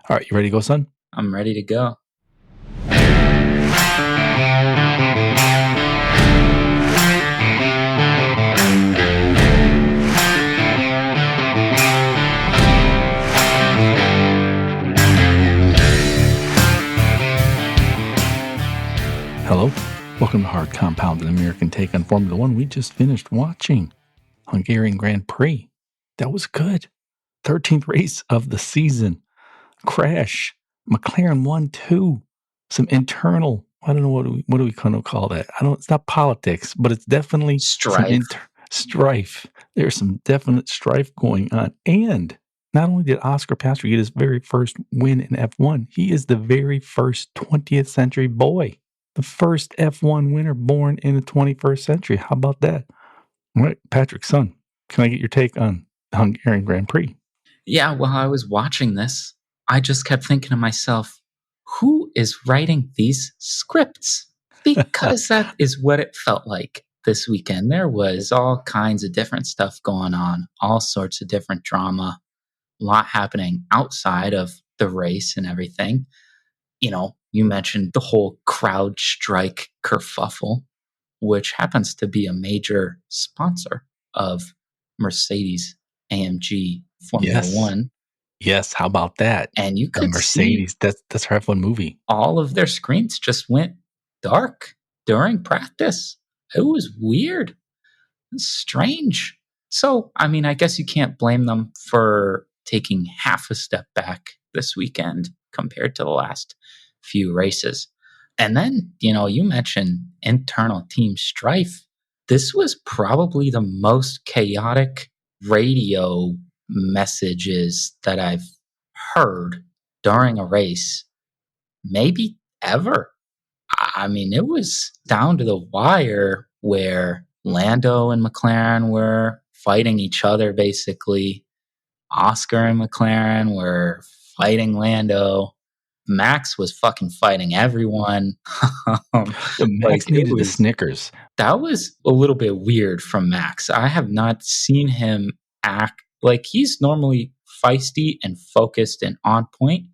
All right, you ready to go, son? I'm ready to go. Hello, welcome to Hard Compound, an American take on Formula One. We just finished watching Hungarian Grand Prix. That was good. 13th race of the season. Crash. McLaren 1-2. Some internal, I don't know, what do we kind of call that? It's not politics, but it's definitely Strife. some strife. There's some definite strife going on. And not only did Oscar Piastri get his very first win in F1, he is the very first 20th century boy. The first F1 winner born in the 21st century. How about that? All right, Patrick, son, can I get your take on the Hungarian Grand Prix? Yeah, while I was watching this, I just kept thinking to myself, who is writing these scripts? Because that is what it felt like this weekend. There was all kinds of different stuff going on, all sorts of different drama, a lot happening outside of the race and everything. You know, you mentioned the whole crowd strike kerfuffle, which happens to be a major sponsor of Mercedes AMG Formula One. Yes, how about that? And you could Mercedes, see that's her F1 movie. all of their screens just went dark during practice. It was weird. It's strange. So, I mean, I guess you can't blame them for taking half a step back this weekend compared to the last few races. And then, you mentioned internal team strife. This was probably the most chaotic radio messages that I've heard during a race, maybe ever. I mean, it was down to the wire where Lando and McLaren were fighting each other, basically. Oscar and McLaren were fighting Lando. Max was fucking fighting everyone. Max needed the Snickers. That was a little bit weird from Max. I have not seen him act like he's normally feisty and focused and on point.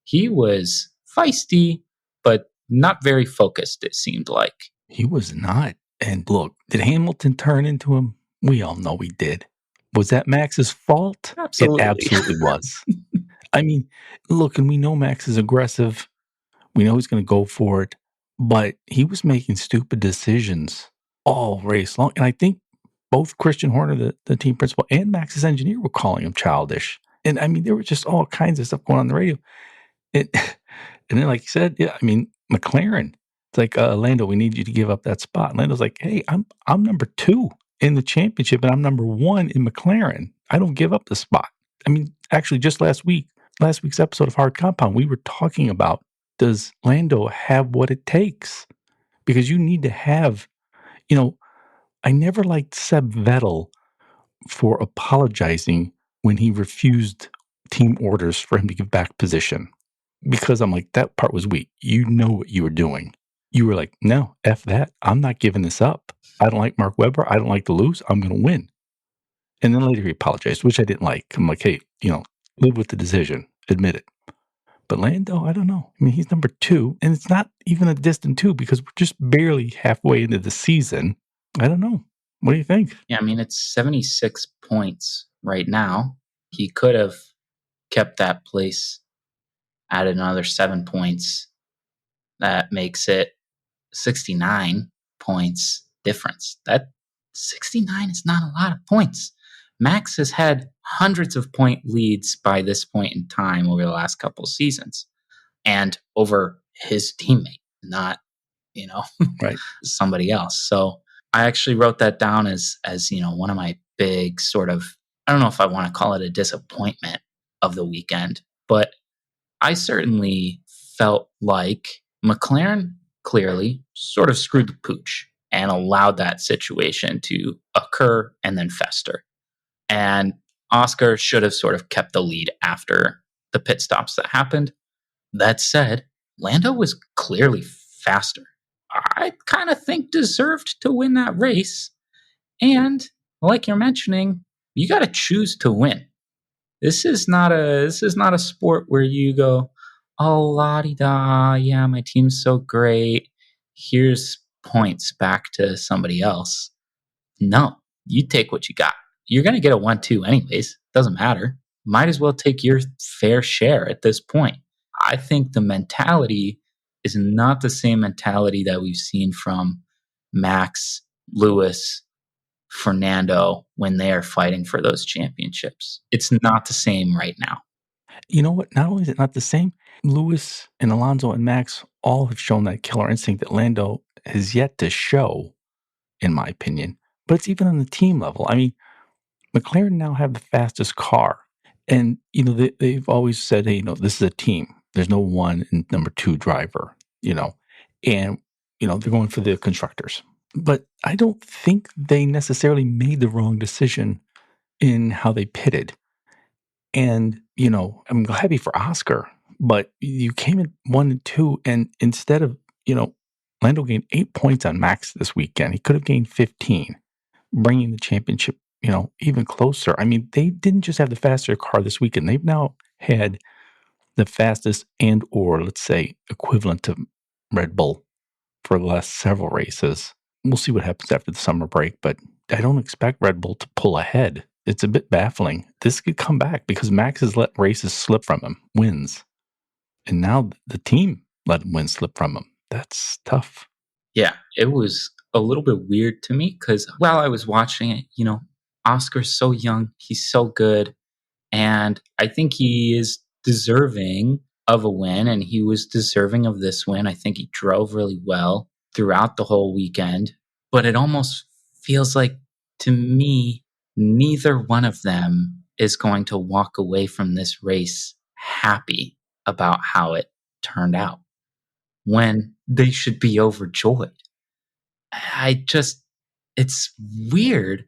He was feisty, but not very focused, it seemed like. He was not. And look, did Hamilton turn into him? We all know he did. Was that Max's fault? Absolutely. It absolutely was. I mean, look, and we know Max is aggressive. We know he's going to go for it. But he was making stupid decisions all race long. And I think both Christian Horner, the team principal, and Max's engineer were calling him childish. And I mean, there was just all kinds of stuff going on the radio. And then, like you said, yeah, I mean, McLaren, it's like, Lando, we need you to give up that spot. And Lando's like, hey, I'm number 2 in the championship, and I'm number 1 in McLaren. I don't give up the spot. I mean, actually, just last week's episode of Hard Compound, we were talking about, does Lando have what it takes? Because you need to have, I never liked Seb Vettel for apologizing when he refused team orders for him to give back position. Because I'm like, that part was weak. You know what you were doing. You were like, no, F that. I'm not giving this up. I don't like Mark Webber. I don't like to lose. I'm going to win. And then later he apologized, which I didn't like. I'm like, hey, live with the decision. Admit it. But Lando, I don't know. I mean, he's number 2, and it's not even a distant 2 because we're just barely halfway into the season. I don't know. What do you think? Yeah, I mean, it's 76 points right now. He could have kept that place, added another 7 points. That makes it 69 points difference. That 69 is not a lot of points. Max has had hundreds of point leads by this point in time over the last couple of seasons, and over his teammate, not, right, somebody else. So I actually wrote that down as one of my big sort of, I don't know if I want to call it a disappointment of the weekend, but I certainly felt like McLaren clearly sort of screwed the pooch and allowed that situation to occur and then fester. And Oscar should have sort of kept the lead after the pit stops that happened. That said, Lando was clearly faster. I kind of think deserved to win that race. And like you're mentioning, you got to choose to win. This is not a sport where you go, oh la di da, yeah, my team's so great. Here's points back to somebody else. No, you take what you got. You're gonna get a 1-2 anyways. Doesn't matter. Might as well take your fair share at this point. I think the mentality is not the same mentality that we've seen from Max, Lewis, Fernando when they are fighting for those championships. It's not the same right now. You know what? Not only is it not the same, Lewis and Alonso and Max all have shown that killer instinct that Lando has yet to show, in my opinion. But it's even on the team level. I mean, McLaren now have the fastest car. And, they've always said, hey, this is a team. There's no one and number two driver, and, they're going for the constructors. But I don't think they necessarily made the wrong decision in how they pitted. And, I'm happy for Oscar, but you came in 1 and 2, and instead of, Lando gained 8 points on Max this weekend. He could have gained 15, bringing the championship, even closer. I mean, they didn't just have the faster car this weekend. They've now had the fastest and or let's say equivalent to Red Bull for the last several races. We'll see what happens after the summer break, but I don't expect Red Bull to pull ahead. It's a bit baffling. This could come back because Max has let races slip from him, wins. And now the team let wins slip from him. That's tough. Yeah, it was a little bit weird to me because while I was watching it, Oscar's so young, he's so good, and I think he is deserving of a win, and he was deserving of this win. I think he drove really well throughout the whole weekend, but it almost feels like to me, neither one of them is going to walk away from this race happy about how it turned out when they should be overjoyed. It's weird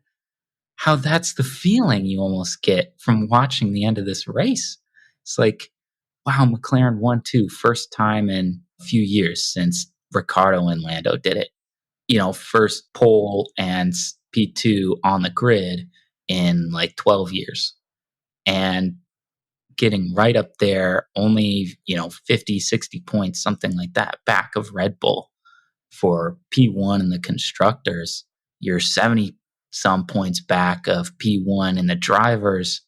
how that's the feeling you almost get from watching the end of this race. It's like, wow, McLaren won too, first time in a few years since Ricardo and Lando did it. First pole and P2 on the grid in like 12 years. And getting right up there, only, 50, 60 points, something like that, back of Red Bull for P1 and the constructors. You're 70 some points back of P1 and the drivers.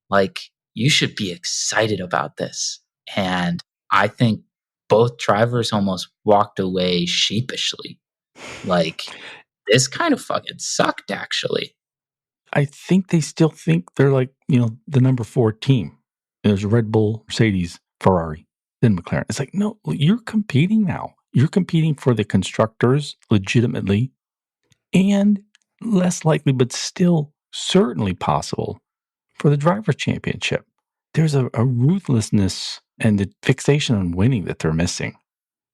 Like, you should be excited about this. And I think both drivers almost walked away sheepishly. Like, this kind of fucking sucked, actually. I think they still think they're like, the number 4 team. There's Red Bull, Mercedes, Ferrari, then McLaren. It's like, no, you're competing now. You're competing for the constructors legitimately and less likely, but still certainly possible for the driver's championship. There's a ruthlessness and the fixation on winning that they're missing.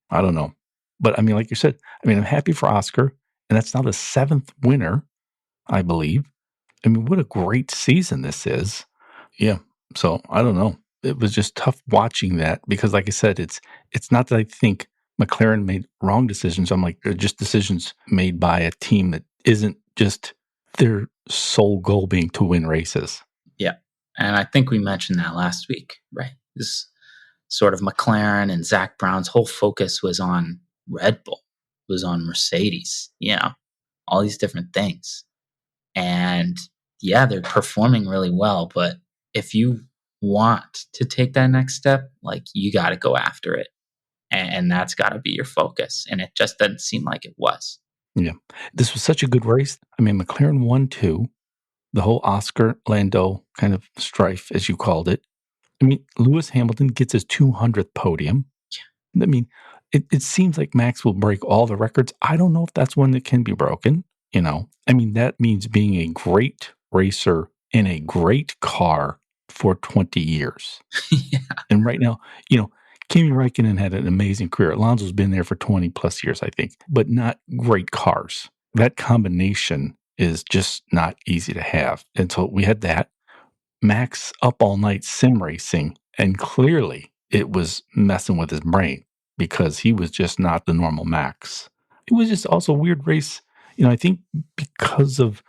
I don't know. But I mean, like you said, I'm happy for Oscar, and that's now the 7th winner, I believe. I mean, what a great season this is. Yeah. So I don't know. It was just tough watching that because, like I said, it's not that I think McLaren made wrong decisions. I'm like, they're just decisions made by a team that isn't just their sole goal being to win races. Yeah. And I think we mentioned that last week, right? This sort of McLaren and Zach Brown's whole focus was on Red Bull, was on Mercedes, all these different things. And yeah, they're performing really well, but if you want to take that next step, like, you got to go after it. And that's got to be your focus. And it just doesn't seem like it was. Yeah. This was such a good race. I mean, McLaren won 2, the whole Oscar Lando kind of strife, as you called it. I mean, Lewis Hamilton gets his 200th podium. I mean, it seems like Max will break all the records. I don't know if that's one that can be broken, I mean, that means being a great racer in a great car for 20 years. Yeah. And right now, Kimi Räikkönen had an amazing career. Alonso's been there for 20 plus years, I think, but not great cars. That combination is just not easy to have. And so we had that. Max up all night sim racing, and clearly it was messing with his brain because he was just not the normal Max. It was just also a weird race. I think because of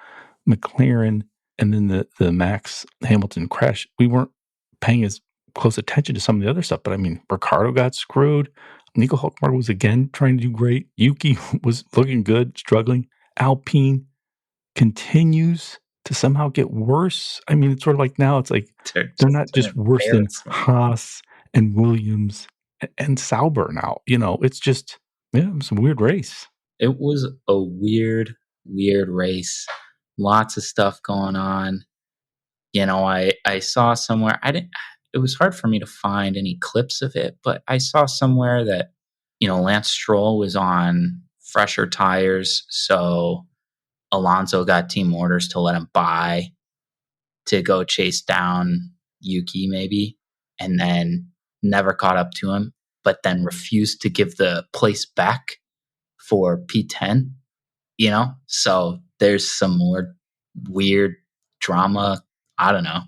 McLaren and then the Max Hamilton crash, we weren't paying as close attention to some of the other stuff. But I mean, Ricardo got screwed. Nico Hulkenberg was again trying to do great. Yuki was looking good, struggling. Alpine continues to somehow get worse. I mean, it's sort of like now it's like They're they're just not an just worse than embarrassment. Haas and Williams and Sauber now. It's just yeah, it was a weird race. It was a weird, weird race. Lots of stuff going on. I saw somewhere, it was hard for me to find any clips of it, but I saw somewhere that, Lance Stroll was on fresher tires. So Alonso got team orders to let him buy to go chase down Yuki, maybe, and then never caught up to him, but then refused to give the place back for P10, So there's some more weird drama. I don't know,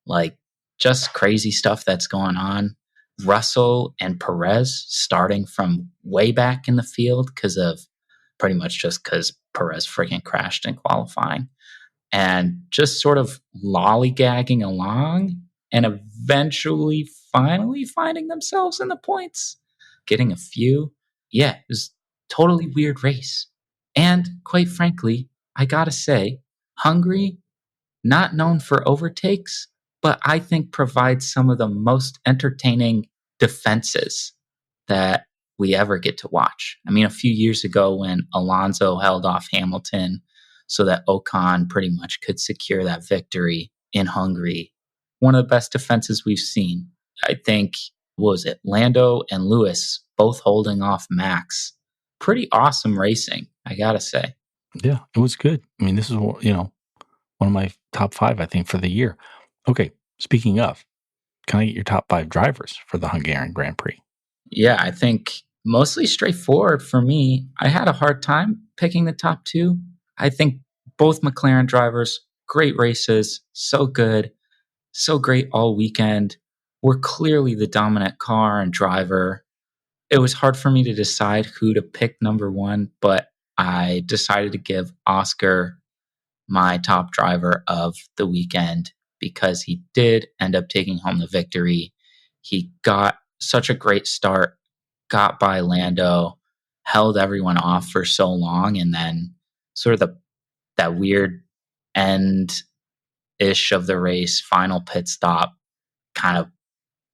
like just crazy stuff that's going on. Russell and Perez starting from way back in the field pretty much just because Perez freaking crashed in qualifying and just sort of lollygagging along and eventually finally finding themselves in the points, getting a few. Yeah, it was a totally weird race. And quite frankly, I gotta say, Hungary, not known for overtakes, but I think provides some of the most entertaining defenses that we ever get to watch. I mean, a few years ago when Alonso held off Hamilton so that Ocon pretty much could secure that victory in Hungary, one of the best defenses we've seen. I think, what was it, Lando and Lewis both holding off Max. Pretty awesome racing, I gotta say. Yeah, it was good. I mean, this is one of my top 5, I think, for the year. Okay, speaking of, can I get your top 5 drivers for the Hungarian Grand Prix? Yeah, I think mostly straightforward for me. I had a hard time picking the top 2. I think both McLaren drivers, great races, so good, so great all weekend. Were clearly the dominant car and driver. It was hard for me to decide who to pick number 1, but I decided to give Oscar my top driver of the weekend because he did end up taking home the victory. He got such a great start, got by Lando, held everyone off for so long, and then sort of that weird end ish of the race, final pit stop, kind of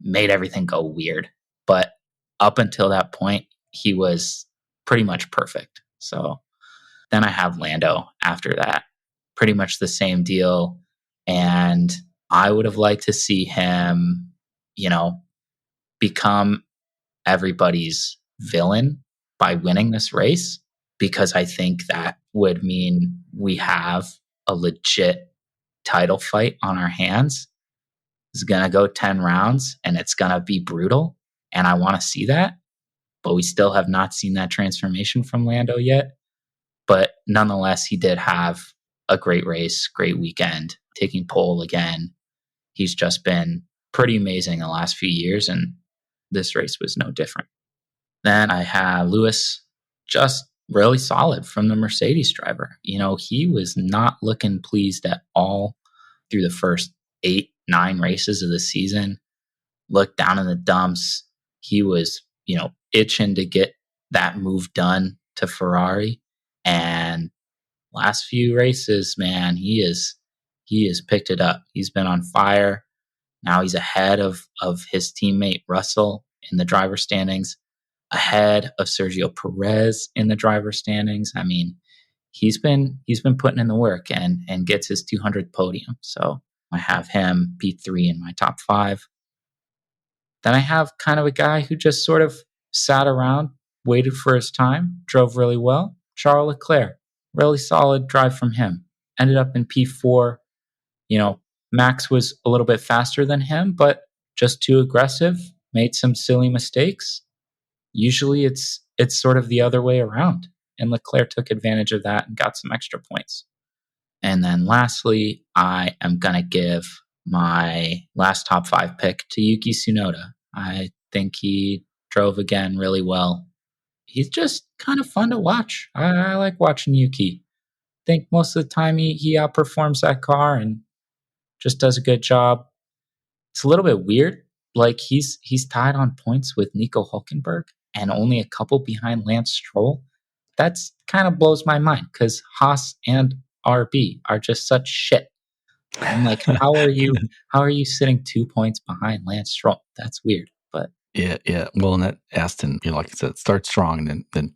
made everything go weird. But up until that point, he was pretty much perfect. So then I have Lando after that. Pretty much the same deal. And I would have liked to see him, become everybody's villain by winning this race, because I think that would mean we have a legit title fight on our hands. It's going to go 10 rounds and it's going to be brutal. And I want to see that. But we still have not seen that transformation from Lando yet. But nonetheless, he did have a great race, great weekend, taking pole again. He's just been pretty amazing the last few years, and this race was no different. Then I have Lewis, just really solid from the Mercedes driver. He was not looking pleased at all through the first 8, 9 races of the season. Looked down in the dumps. He was, itching to get that move done to Ferrari. And last few races, man, he has picked it up. He's been on fire. Now he's ahead of his teammate Russell in the driver standings, ahead of Sergio Perez in the driver standings. I mean, he's been putting in the work and gets his 200th podium. So I have him P3 in my top 5. Then I have kind of a guy who just sort of sat around, waited for his time, drove really well. Charles Leclerc, really solid drive from him. Ended up in P4. Max was a little bit faster than him, but just too aggressive, made some silly mistakes. Usually it's sort of the other way around. And Leclerc took advantage of that and got some extra points. And then lastly, I am going to give my last top 5 pick to Yuki Tsunoda. I think he drove again really well. He's just kind of fun to watch. I like watching Yuki. I think most of the time he outperforms that car and just does a good job. It's a little bit weird. Like he's tied on points with Nico Hulkenberg and only a couple behind Lance Stroll. That's kind of blows my mind because Haas and RB are just such shit. I'm like, how are you sitting 2 points behind Lance Stroll? That's weird. But Yeah. Well, and that Aston, like I said, starts strong and then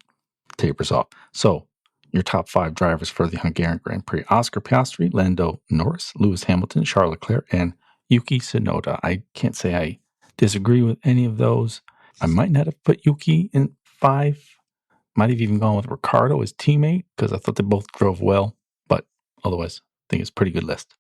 tapers off. So your top 5 drivers for the Hungarian Grand Prix: Oscar Piastri, Lando Norris, Lewis Hamilton, Charles Leclerc, and Yuki Tsunoda. I can't say I disagree with any of those. I might not have put Yuki in 5. Might have even gone with Ricardo as teammate because I thought they both drove well. But otherwise, I think it's a pretty good list.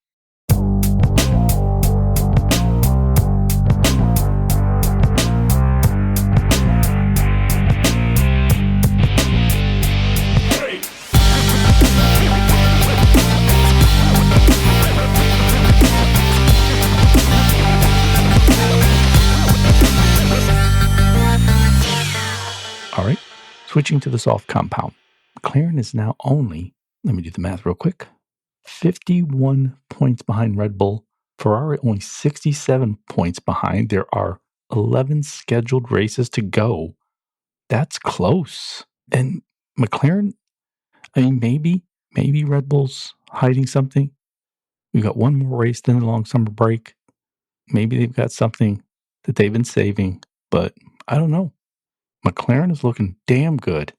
All right, switching to the soft compound. McLaren is now only, let me do the math real quick, 51 points behind Red Bull. Ferrari only 67 points behind. There are 11 scheduled races to go. That's close. And McLaren, I mean, maybe Red Bull's hiding something. We've got one more race, then the long summer break. Maybe they've got something that they've been saving, but I don't know. McLaren is looking damn good.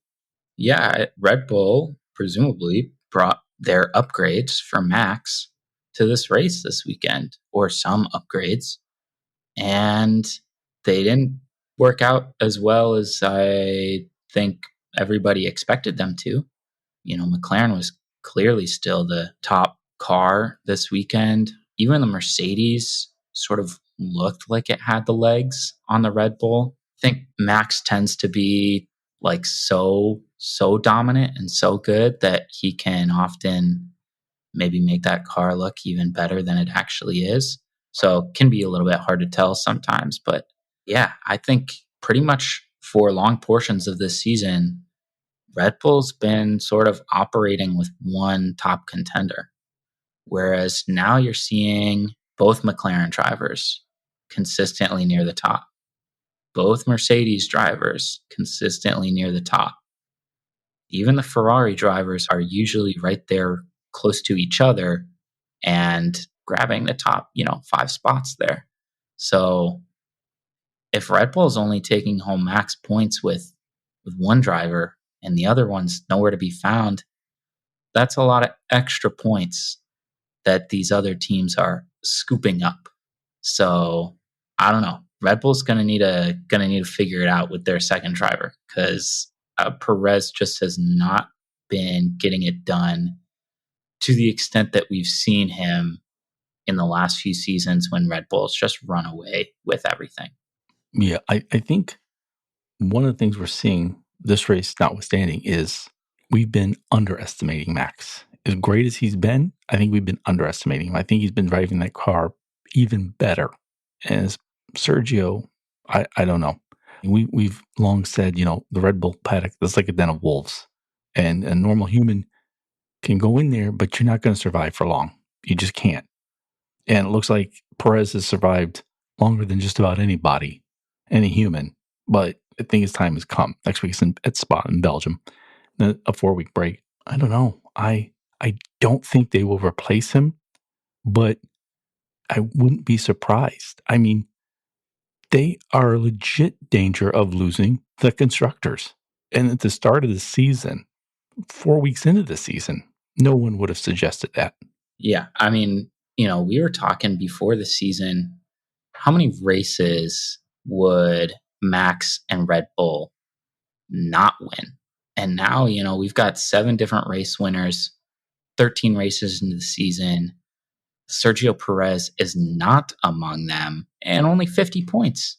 yeah, Red Bull presumably brought their upgrades for Max to this race this weekend, or some upgrades, and they didn't work out as well as I think everybody expected them to. McLaren was clearly still the top car this weekend. Even the Mercedes sort of looked like it had the legs on the Red Bull. I think Max tends to be like so dominant and so good that he can often maybe make that car look even better than it actually is. So it can be a little bit hard to tell sometimes. But yeah, I think pretty much for long portions of this season, Red Bull's been sort of operating with one top contender. Whereas now you're seeing both McLaren drivers consistently near the top, both Mercedes drivers consistently near the top. Even the Ferrari drivers are usually right there close to each other and grabbing the top, 5 spots there. So if Red Bull is only taking home max points with one driver and the other one's nowhere to be found, that's a lot of extra points that these other teams are scooping up. So I don't know. Red Bull's gonna need to figure it out with their second driver because Perez just has not been getting it done to the extent that we've seen him in the last few seasons when Red Bull's just run away with everything. Yeah, I think one of the things we're seeing, this race notwithstanding, is we've been underestimating Max. As great as he's been, I think we've been underestimating him. I think he's been driving that car even better. And as Sergio, I don't know. We've long said, the Red Bull paddock, that's like a den of wolves. And a normal human can go in there, but you're not going to survive for long. You just can't. And it looks like Perez has survived longer than just about anybody, any human. But I think his time has come. Next week's at Spa in Belgium, then a 4-week break. I don't know. I don't think they will replace him, but I wouldn't be surprised. I mean, they are a legit danger of losing the constructors. And at the start of the season, 4 weeks into the season, no one would have suggested that. Yeah, I mean, we were talking before the season, how many races would Max and Red Bull not win? And now, we've got 7 different race winners, 13 races into the season. Sergio Perez is not among them, and only 50 points.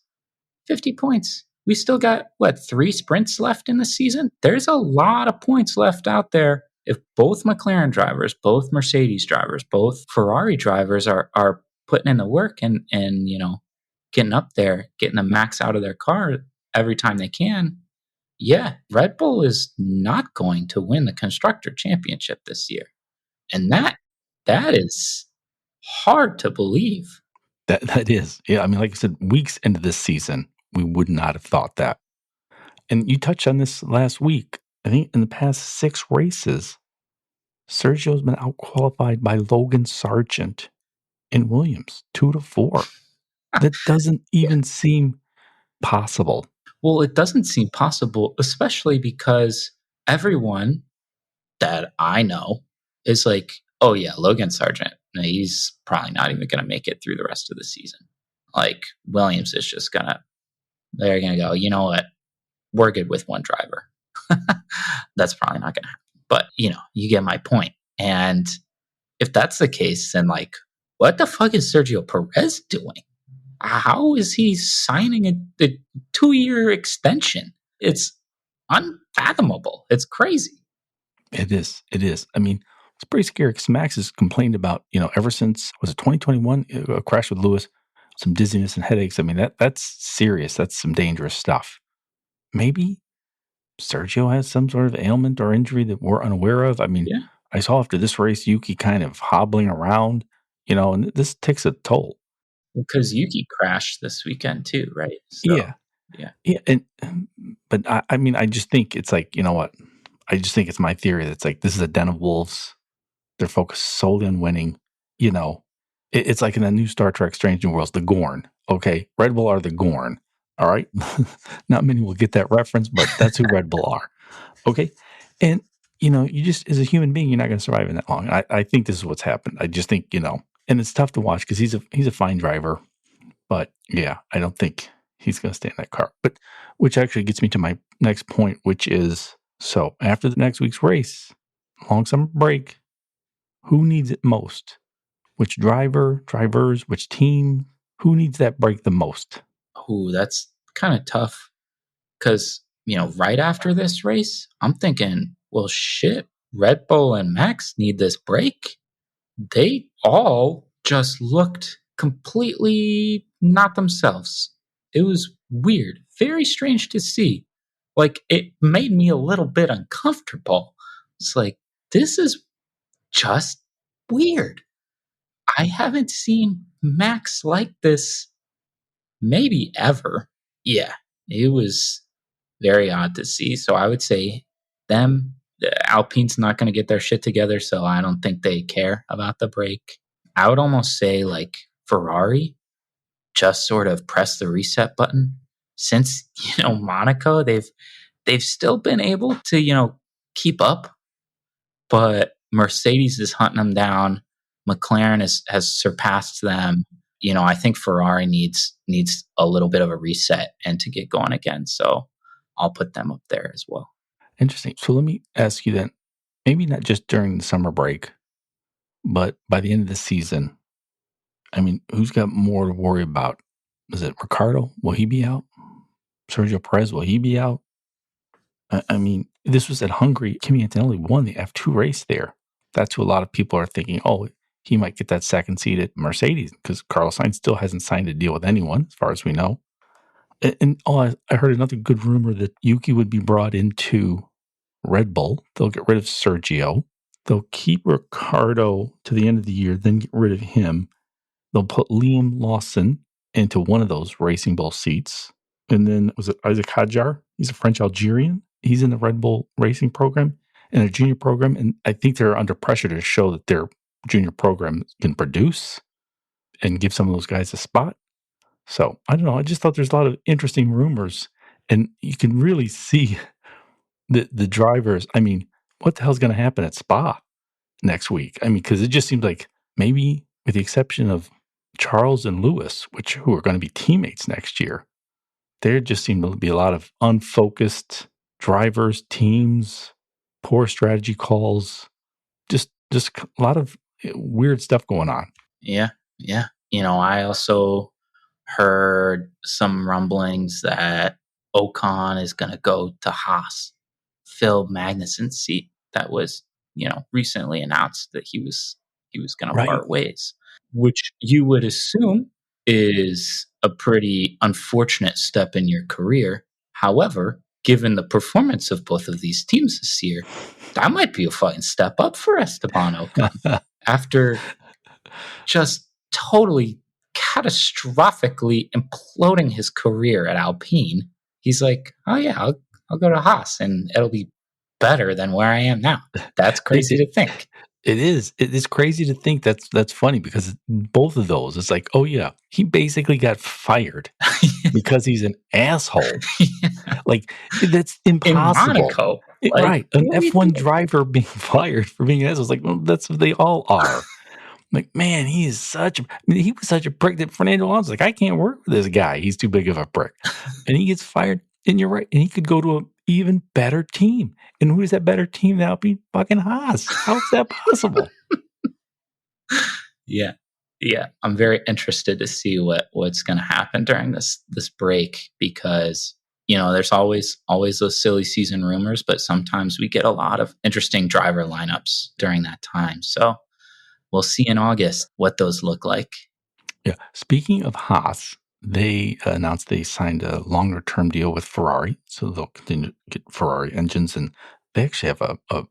50 points. We still got, 3 sprints left in the season? There's a lot of points left out there. If both McLaren drivers, both Mercedes drivers, both Ferrari drivers are putting in the work and getting up there, getting the max out of their car every time they can, yeah, Red Bull is not going to win the Constructor Championship this year. And that is hard to believe. That is. Yeah, I mean, like I said, weeks into this season, we would not have thought that. And you touched on this last week. I think in the past 6 races, Sergio's been outqualified by Logan Sargent in Williams, 2-4. That doesn't Yeah. even seem possible. Well, it doesn't seem possible, especially because everyone that I know is like, oh yeah, Logan Sargent, he's probably not even going to make it through the rest of the season. Like Williams is just they're gonna go, you know what, we're good with one driver. That's probably not gonna happen. But you get my point. And if that's the case, then like, what the fuck is Sergio Perez doing? How is he signing a 2-year extension? It's unfathomable. It's crazy. It is. It is. I mean, it's pretty scary because Max has complained about, ever since, was it 2021, a crash with Lewis, some dizziness and headaches. I mean, that's serious. That's some dangerous stuff. Maybe Sergio has some sort of ailment or injury that we're unaware of. I mean, Yeah. I saw after this race, Yuki kind of hobbling around, and this takes a toll. Because Yuki crashed this weekend too, right? So Yeah. yeah. Yeah. And, but I mean, I just think it's like, you know what? I just think it's my theory that's like, this is a den of wolves. They're focused solely on winning. It's like in the new Star Trek Strange New Worlds, the Gorn. Okay. Red Bull are the Gorn. All right. Not many will get that reference, but that's who Red Bull are. Okay. And, you just, as a human being, you're not going to survive in that long. I think this is what's happened. I just think, and it's tough to watch because he's a fine driver. But yeah, I don't think he's going to stay in that car. But which actually gets me to my next point, which is so after the next week's race, long summer break, who needs it most? Which drivers, which team? Who needs that break the most? Oh, that's kind of tough. Because, right after this race, I'm thinking, well, shit, Red Bull and Max need this break. They all just looked completely not themselves. It was weird, very strange to see. Like, it made me a little bit uncomfortable. It's like, this is just weird. I haven't seen Max like this maybe ever. Yeah, it was very odd to see. So I would say Alpine's not going to get their shit together, so I don't think they care about the break. I would almost say like Ferrari just sort of press the reset button. Since Monaco, they've still been able to keep up, but Mercedes is hunting them down. McLaren has surpassed them. I think Ferrari needs a little bit of a reset and to get going again. So I'll put them up there as well. Interesting. So let me ask you then, maybe not just during the summer break, but by the end of the season, I mean, who's got more to worry about? Is it Ricardo? Will he be out? Sergio Perez, will he be out? I mean, this was at Hungary. Kimi Antonelli won the F2 race there. That's who a lot of people are thinking, oh, he might get that second seat at Mercedes because Carlos Sainz still hasn't signed a deal with anyone, as far as we know. And I heard another good rumor that Yuki would be brought into Red Bull. They'll get rid of Sergio. They'll keep Ricardo to the end of the year, then get rid of him. They'll put Liam Lawson into one of those Racing Bull seats. And then was it Isaac Hadjar? He's a French Algerian. He's in the Red Bull racing program and a junior program. And I think they're under pressure to show that their junior program can produce and give some of those guys a spot. So I don't know. I just thought there's a lot of interesting rumors, and you can really see the drivers. I mean, what the hell's going to happen at Spa next week? I mean, because it just seems like maybe, with the exception of Charles and Lewis, who are going to be teammates next year, there just seem to be a lot of unfocused drivers, teams, poor strategy calls, just a lot of weird stuff going on. Yeah, yeah. I also heard some rumblings that Ocon is going to go to Haas, fill Magnussen's seat. That was, recently announced that he was going to Right. part ways, which you would assume is a pretty unfortunate step in your career. However, given the performance of both of these teams this year, that might be a fine step up for Esteban Ocon. After just totally catastrophically imploding his career at Alpine, he's like, oh yeah, I'll go to Haas and it'll be better than where I am now. That's crazy to think. It is. It is crazy to think that's funny because both of those, it's like, oh yeah, he basically got fired because he's an asshole. Yeah. Like that's In impossible. Monaco. Like, Right. An what are you F1 doing? driver being fired for being an asshole. It's like, well, that's what they all are. Like, man, he is such a I mean, he was such a prick that Fernando Alonso's like, I can't work with this guy. He's too big of a prick. And he gets fired. And you're right. And he could go to an even better team. And who is that better team now? Be fucking Haas. How is that possible? Yeah. Yeah. I'm very interested to see what's gonna happen during this break because there's always those silly season rumors, but sometimes we get a lot of interesting driver lineups during that time. So we'll see in August what those look like. Yeah. Speaking of Haas, they announced they signed a longer term deal with Ferrari. So they'll continue to get Ferrari engines. And they actually have a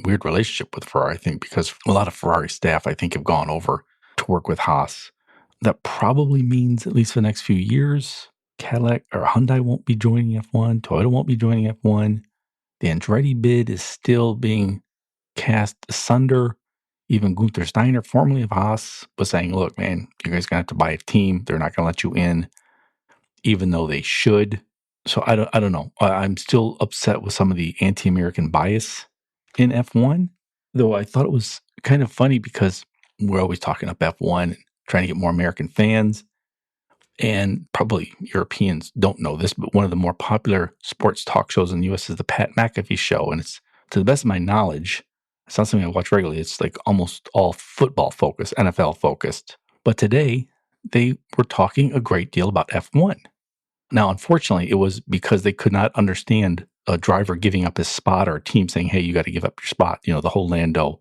weird relationship with Ferrari, I think, because a lot of Ferrari staff, I think, have gone over to work with Haas. That probably means, at least for the next few years, Cadillac or Hyundai won't be joining F1. Toyota won't be joining F1. The Andretti bid is still being cast asunder. Even Gunther Steiner, formerly of Haas, was saying, look, man, you guys are going to have to buy a team. They're not going to let you in, even though they should. So I don't know. I'm still upset with some of the anti-American bias in F1, though I thought it was kind of funny because we're always talking up F1 and trying to get more American fans. And probably Europeans don't know this, but one of the more popular sports talk shows in the U.S. is the Pat McAfee show. And it's, to the best of my knowledge, it's not something I watch regularly. It's like almost all football focused, NFL focused. But today, they were talking a great deal about F1. Now, unfortunately, it was because they could not understand a driver giving up his spot or a team saying, hey, you got to give up your spot. The whole Lando,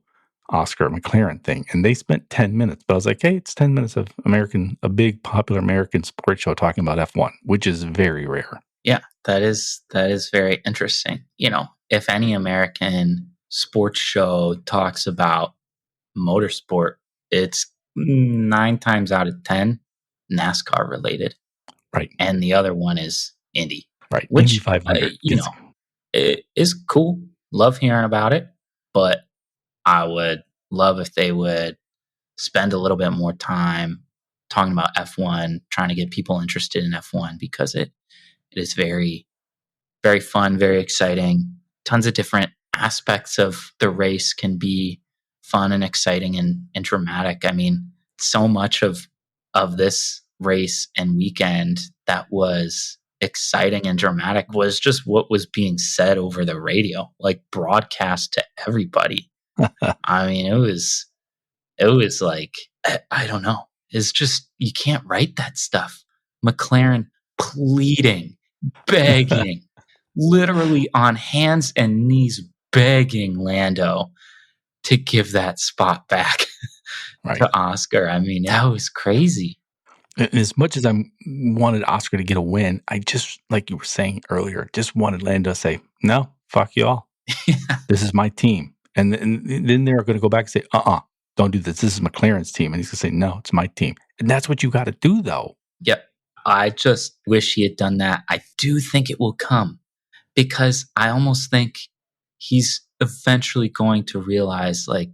Oscar, McLaren thing. And they spent 10 minutes. But I was like, hey, it's 10 minutes of a big popular American sports show talking about F1, which is very rare. Yeah, that is very interesting. If any American sports show talks about motorsport, it's 9 times out of 10 NASCAR related. Right. And the other one is Indy. Right. Which, Indy 500. it is cool. Love hearing about it. But I would love if they would spend a little bit more time talking about F1, trying to get people interested in F1 because it is very, very fun, very exciting. Tons of different aspects of the race can be fun and exciting and dramatic. I mean, so much of this race and weekend that was exciting and dramatic was just what was being said over the radio, like broadcast to everybody. I mean, it was like, I don't know. It's just, you can't write that stuff. McLaren pleading, begging, literally on hands and knees begging Lando to give that spot back to Oscar. I mean, that was crazy. And as much as I wanted Oscar to get a win, I just, like you were saying earlier, just wanted Lando to say, no, fuck you all. This is my team. And then they're going to go back and say, don't do this. This is McLaren's team. And he's going to say, no, it's my team. And that's what you got to do, though. Yep. I just wish he had done that. I do think it will come because I almost think he's eventually going to realize, like,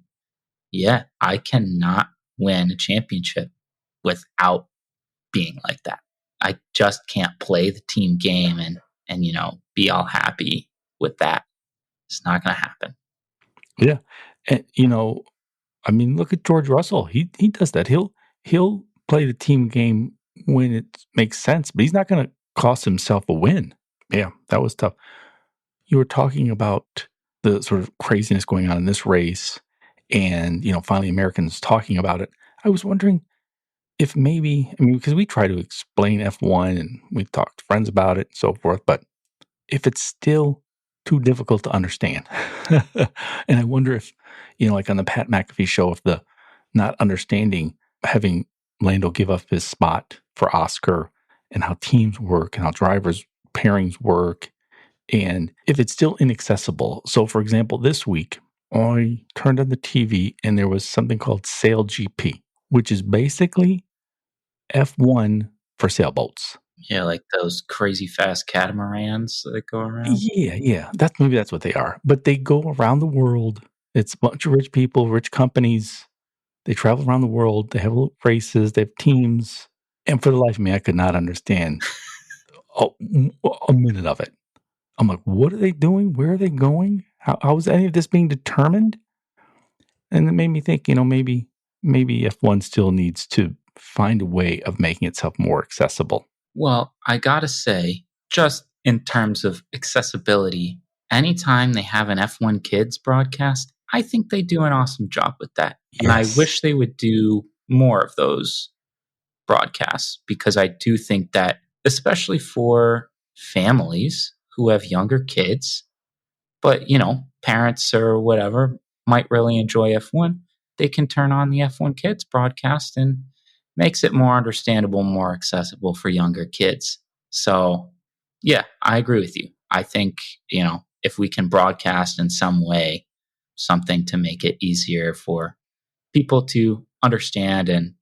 yeah, I cannot win a championship without being like that. I just can't play the team game and be all happy with that. It's not going to happen. Yeah. And, I mean, look at George Russell. He does that. He'll play the team game when it makes sense, but he's not going to cost himself a win. Yeah, that was tough. You were talking about the sort of craziness going on in this race and, finally Americans talking about it. I was wondering if maybe, because we try to explain F1 and we've talked to friends about it and so forth, but if it's still too difficult to understand. And I wonder if, like on the Pat McAfee show, if the not understanding, having Lando give up his spot for Oscar and how teams work and how drivers pairings work And if it's still inaccessible, so for example, this week, I turned on the TV and there was something called SailGP, which is basically F1 for sailboats. Yeah, like those crazy fast catamarans that go around. Yeah. That's what they are. But they go around the world. It's a bunch of rich people, rich companies. They travel around the world. They have little races. They have teams. And for the life of me, I could not understand a minute of it. I'm like, what are they doing? Where are they going? How is any of this being determined? And it made me think, maybe F1 still needs to find a way of making itself more accessible. Well, I gotta say, just in terms of accessibility, anytime they have an F1 Kids broadcast, I think they do an awesome job with that. And I Yes. wish they would do more of those broadcasts because I do think that, especially for families who have younger kids, but parents or whatever might really enjoy F1, they can turn on the F1 Kids broadcast and makes it more understandable, more accessible for younger kids. So, yeah, I agree with you. I think, if we can broadcast in some way something to make it easier for people to understand and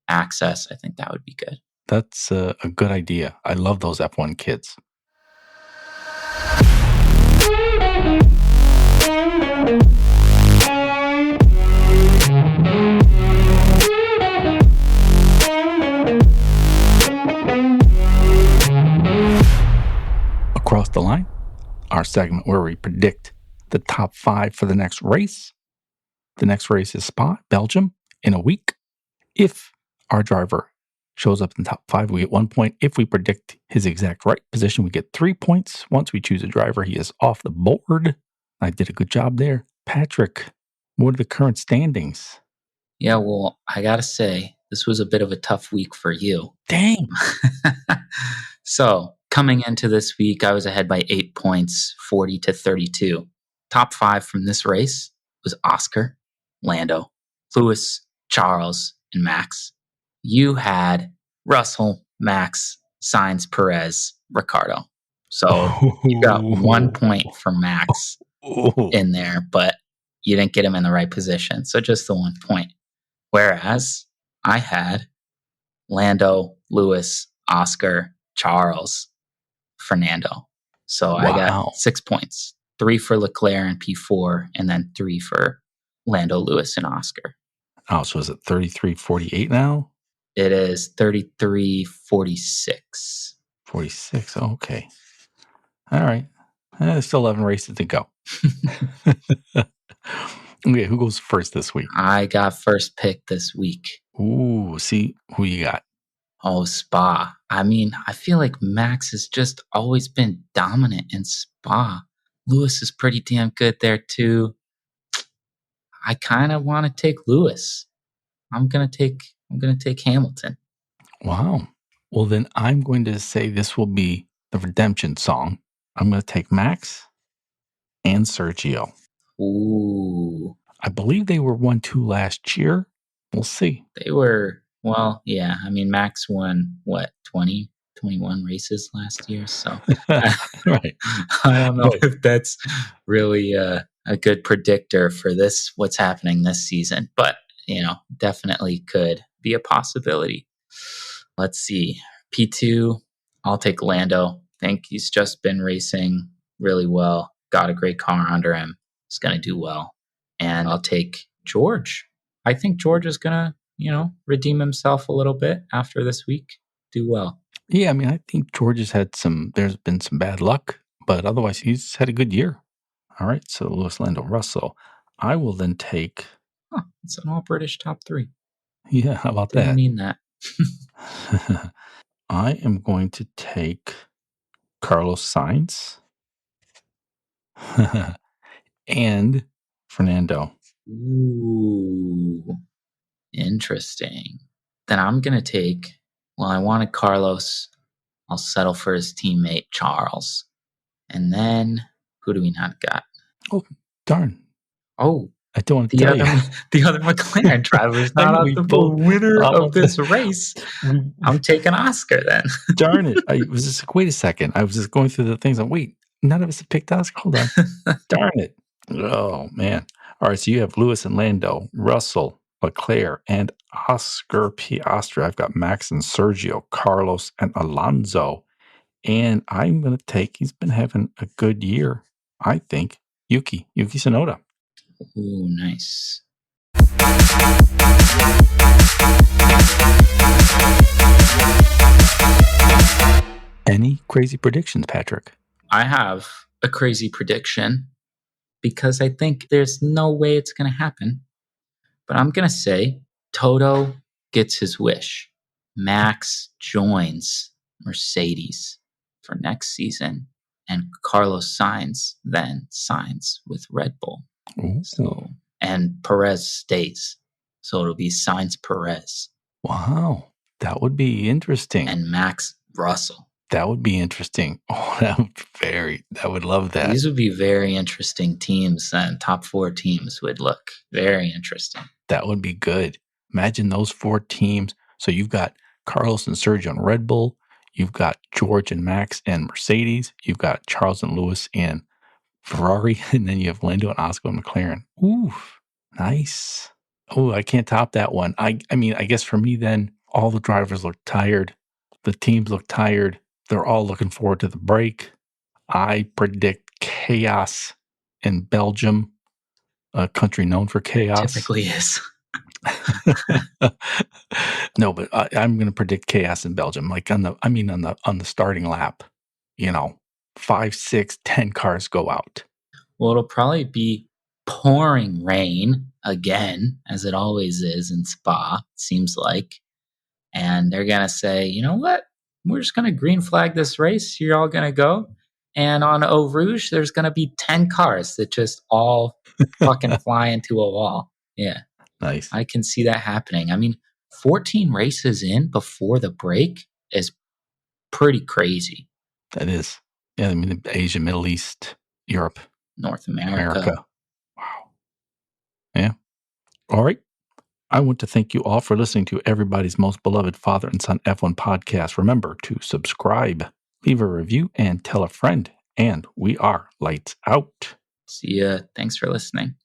access, I think that would be good. That's a good idea. I love those F1 kids. Across the line, our segment where we predict the top 5 for the next race. The next race is Spa, Belgium, in a week. If our driver shows up in the top 5, we get 1 point. If we predict his exact right position, we get 3 points. Once we choose a driver, he is off the board. I did a good job there. Patrick, what are the current standings? Yeah, well, I gotta say, this was a bit of a tough week for you. Dang. So, coming into this week, I was ahead by 8 points, 40-32. Top 5 from this race was Oscar, Lando, Lewis, Charles, and Max. You had Russell, Max, Sainz, Perez, Ricardo. So you got 1 point for Max in there, but you didn't get him in the right position. So just the 1 point. Whereas I had Lando, Lewis, Oscar, Charles, Fernando. So I got 6 points. 3 for Leclerc and P4, and then 3 for Lando, Lewis, and Oscar. Oh, so is it 33-48 now? It is 33-46. 46. Okay. All right. There's still 11 races to go. Okay, who goes first this week? I got first pick this week. Ooh, see who you got. Oh, Spa. I mean, I feel like Max has just always been dominant in Spa. Lewis is pretty damn good there too. I kind of want to take Lewis. I'm gonna take Hamilton. Wow. Well, then I'm going to say this will be the redemption song. I'm going to take Max and Sergio. Ooh. I believe they were 1-2 last year. We'll see. They were, well, yeah. I mean, Max won, 20, 21 races last year. So right. I don't know if that's really a good predictor for what's happening this season. But, definitely could be a possibility. Let's see. P2, I'll take Lando. I think he's just been racing really well. Got a great car under him. He's going to do well. And I'll take George. I think George is going to, redeem himself a little bit after this week. Do well. Yeah, I mean, I think George has had there's been some bad luck, but otherwise he's had a good year. All right, so Lewis, Lando, Russell. I will then take... It's an all-British top 3. Yeah, how about Didn't that? mean that. I am going to take Carlos Sainz and Fernando. Ooh, interesting. Then I'm going to take, I wanted Carlos. I'll settle for his teammate, Charles. And then, who do we not got? Oh, darn. Oh, I don't want to tell you. The other McLaren driver is not the winner of this race. I'm taking Oscar then. Darn it. I was just like, wait a second. I was just going through the things. Wait, None of us have picked Oscar. Hold on. Darn it. Oh, man. All right, so you have Lewis and Lando, Russell, Leclerc, and Oscar Piastri. I've got Max and Sergio, Carlos, and Alonso. And I'm going to take, he's been having a good year, I think, Yuki Tsunoda. Ooh, nice. Any crazy predictions, Patrick? I have a crazy prediction because I think there's no way it's going to happen. But I'm going to say Toto gets his wish. Max joins Mercedes for next season, and Carlos Sainz then signs with Red Bull. Ooh. So, and Perez stays. So it'll be Sainz Perez. Wow. That would be interesting. And Max Russell. That would be interesting. Oh, I would love that. These would be very interesting teams, and top 4 teams would look very interesting. That would be good. Imagine those 4 teams. So you've got Carlos and Sergio and Red Bull. You've got George and Max and Mercedes. You've got Charles and Lewis and Ferrari. And then you have Lando and Oscar and McLaren. Ooh, nice. Oh, I can't top that one. I mean, I guess for me then, all the drivers look tired. The teams look tired. They're all looking forward to the break. I predict chaos in Belgium, a country known for chaos. Typically is. No, but I'm going to predict chaos in Belgium. Like on the starting lap, 5, 6, 10 cars go out. Well, it'll probably be pouring rain again, as it always is in Spa, it seems like. And they're going to say, you know what? We're just going to green flag this race. You're all going to go. And on Eau Rouge, there's going to be 10 cars that just all fucking fly into a wall. Yeah. Nice. I can see that happening. I mean, 14 races in before the break is pretty crazy. That is. Yeah, I mean, Asia, Middle East, Europe. North America. Wow. Yeah. All right. I want to thank you all for listening to everybody's most beloved father and son F1 podcast. Remember to subscribe, leave a review, and tell a friend. And we are lights out. See ya. Thanks for listening.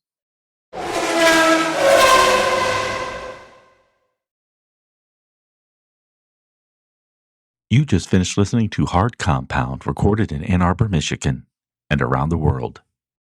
You just finished listening to Hard Compound, recorded in Ann Arbor, Michigan, and around the world.